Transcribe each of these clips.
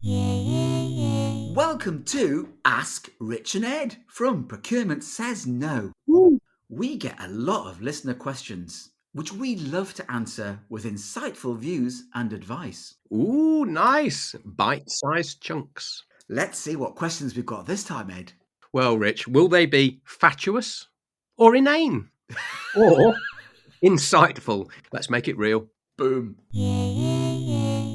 Welcome to Ask Rich and Ed from Procurement Says No. Woo. We get a lot of listener questions, which we love to answer with insightful views and advice. Ooh, nice. Bite-sized chunks. Let's see what questions we've got this time, Ed. Well, Rich, will they be fatuous or inane? Or insightful? Let's make it real. Boom.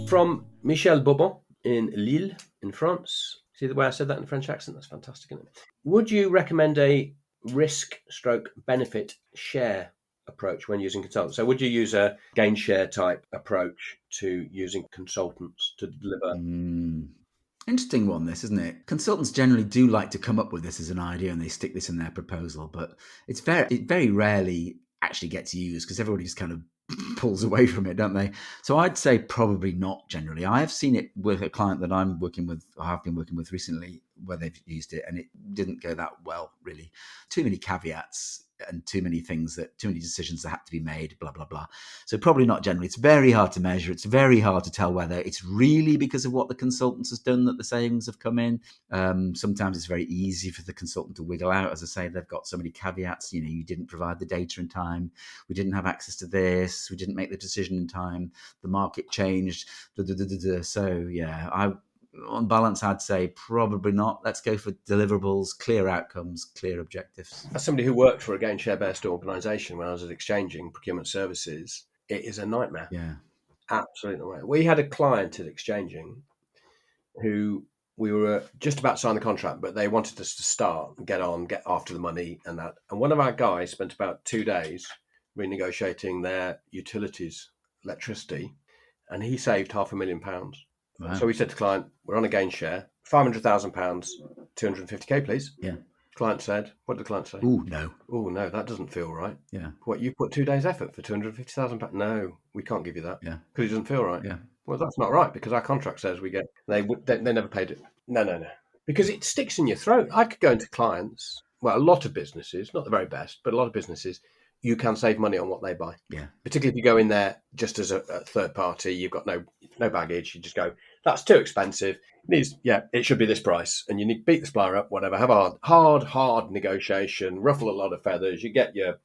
From Michel Bobon in Lille, in France. See the way I said that in a French accent? That's fantastic, isn't it? Would you recommend a risk/benefit share approach when using consultants? So would you use a gainshare type approach to using consultants to deliver? Interesting one, this, isn't it? Consultants generally do like to come up with this as an idea and they stick this in their proposal, but it very rarely actually gets used because everybody just kind of pulls away from it, don't they? So I'd say probably not generally. I have seen it with a client that I'm working with, or have been working with recently, where they've used it and it didn't go that well, really. Too many caveats and too many decisions that have to be made, blah, blah, blah. So probably not generally. It's very hard to measure. It's very hard to tell whether it's really because of what the consultant has done that the savings have come in. Sometimes it's very easy for the consultant to wiggle out. As I say, they've got so many caveats. You didn't provide the data in time. We didn't have access to this. We didn't make the decision in time. The market changed. So yeah, on balance, I'd say probably not. Let's go for deliverables, clear outcomes, clear objectives. As somebody who worked for a gainshare-based organisation when I was at Exchanging Procurement Services, it is a nightmare. Yeah. Absolutely nightmare. We had a client at Exchanging who we were just about to sign the contract, but they wanted us to start and get after the money and that. And one of our guys spent about 2 days renegotiating their utilities, electricity, and he saved £500,000. Wow. So we said to the client, we're on a gain share, £500,000, 250k, please. Yeah. Client said, what did the client say? Oh, no. Oh, no, that doesn't feel right. Yeah. What, you put 2 days' effort for £250,000? No, we can't give you that. Yeah. Because it doesn't feel right. Yeah. Well, that's not right because our contract says we get, they never paid it. No. Because it sticks in your throat. I could go into clients, well, a lot of businesses, not the very best, but a lot of businesses, you can save money on what they buy. Yeah. Particularly if you go in there just as a third party, you've got no baggage. You just go, that's too expensive. It should be this price. And you need to beat the supplier up, whatever. Have a hard negotiation, ruffle a lot of feathers. You get your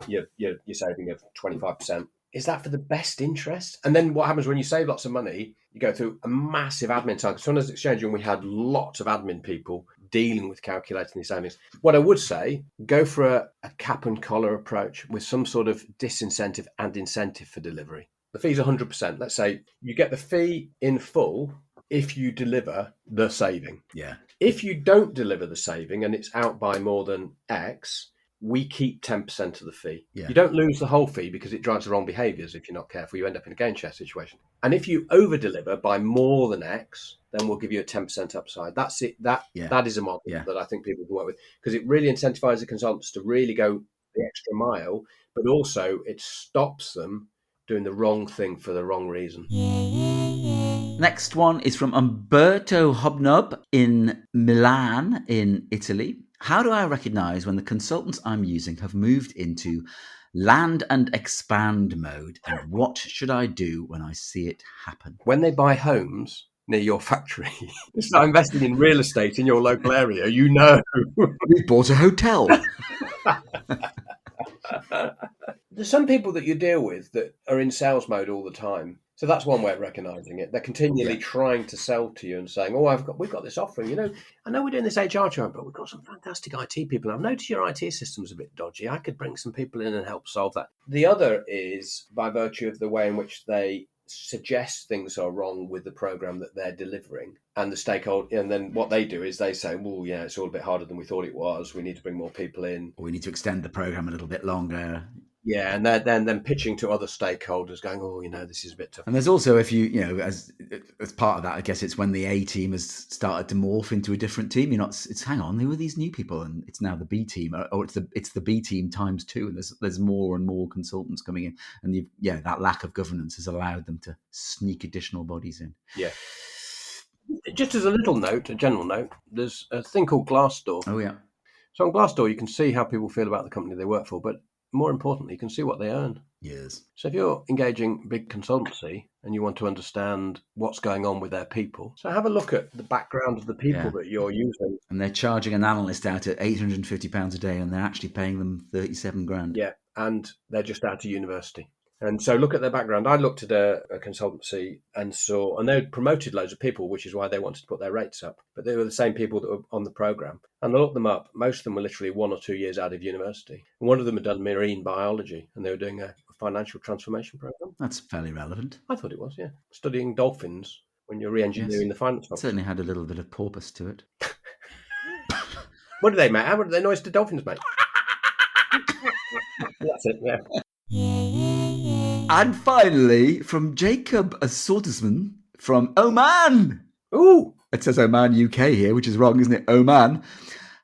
saving of 25%. Is that for the best interest? And then what happens when you save lots of money? You go through a massive admin time. So when I was exchanging, we had lots of admin people dealing with calculating these savings. What I would say, go for a cap and collar approach with some sort of disincentive and incentive for delivery. The fee's 100%. Let's say you get the fee in full if you deliver the saving. Yeah. If you don't deliver the saving and it's out by more than X, we keep 10% of the fee. Yeah. You don't lose the whole fee because it drives the wrong behaviours if you're not careful. You end up in a gain share situation. And if you over deliver by more than X, then we'll give you a 10% upside. That's it. That is a model that I think people can work with because it really incentivizes the consultants to really go the extra mile, but also it stops them doing the wrong thing for the wrong reason. Next one is from Umberto Hobnob in Milan in Italy. How do I recognize when the consultants I'm using have moved into land and expand mode? And what should I do when I see it happen? When they buy homes near your factory, start investing in real estate in your local area, We bought a hotel. There's some people that you deal with that are in sales mode all the time. So that's one way of recognizing it. They're continually trying to sell to you and saying, we've got this offering. I know we're doing this HR job, but we've got some fantastic IT people. I've noticed your IT system's a bit dodgy. I could bring some people in and help solve that. The other is by virtue of the way in which they suggest things are wrong with the program that they're delivering and the stakeholder. And then what they do is they say, well, yeah, it's all a bit harder than we thought it was. We need to bring more people in. Or we need to extend the program a little bit longer. Yeah, and they're then pitching to other stakeholders going, this is a bit tough. And there's also, if as part of that, I guess it's when the A team has started to morph into a different team. Hang on, who are these new people? And it's now the B team, or it's the B team times 2. And there's more and more consultants coming in. And that lack of governance has allowed them to sneak additional bodies in. Yeah. Just as a general note, there's a thing called Glassdoor. Oh, yeah. So on Glassdoor, you can see how people feel about the company they work for, but more importantly, you can see what they earn. Yes. So if you're engaging big consultancy and you want to understand what's going on with their people, so have a look at the background of the people that you're using. And they're charging an analyst out at £850 a day, and they're actually paying them 37 grand. Yeah, and they're just out of university. And so look at their background. I looked at a consultancy and they'd promoted loads of people, which is why they wanted to put their rates up. But they were the same people that were on the program. And I looked them up. Most of them were literally 1 or 2 years out of university. And one of them had done marine biology, and they were doing a financial transformation program. That's fairly relevant. I thought it was, yeah. Studying dolphins when you're re-engineering the finance function. Certainly had a little bit of porpoise to it. What do they make? How much do they noise to dolphins make? That's it, yeah. And finally, from Jacob Assortisman from Oman. Ooh! It says Oman, UK here, which is wrong, isn't it? Oman.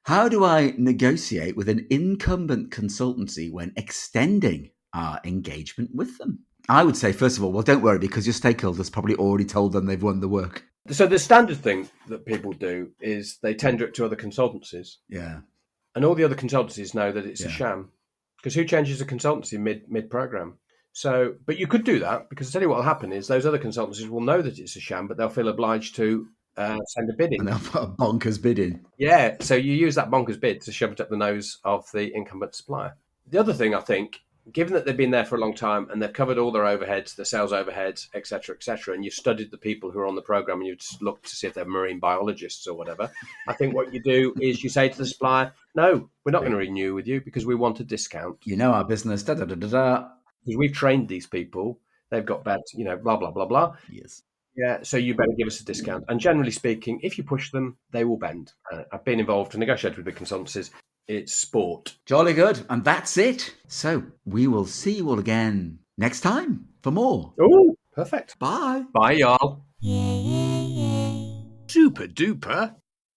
How do I negotiate with an incumbent consultancy when extending our engagement with them? I would say, first of all, well, don't worry, because your stakeholders probably already told them they've won the work. So the standard thing that people do is they tender it to other consultancies. Yeah. And all the other consultancies know that it's a sham. Because who changes a consultancy mid-program? So, but you could do that, because I tell you what will happen is those other consultancies will know that it's a sham, but they'll feel obliged to send a bid in. And they'll put a bonkers bid in. Yeah, so you use that bonkers bid to shove it up the nose of the incumbent supplier. The other thing, I think, given that they've been there for a long time and they've covered all their overheads, their sales overheads, et cetera, and you've studied the people who are on the program and you've just looked to see if they're marine biologists or whatever, I think what you do is you say to the supplier, no, we're not going to renew with you because we want a discount. You know our business, da-da-da-da-da. Because we've trained these people, they've got better, blah, blah, blah, blah. Yes. Yeah, so you better give us a discount. And generally speaking, if you push them, they will bend. I've been involved to negotiate with big consultancies. It's sport. Jolly good. And that's it. So we will see you all again next time for more. Oh, perfect. Bye. Bye, y'all. Super duper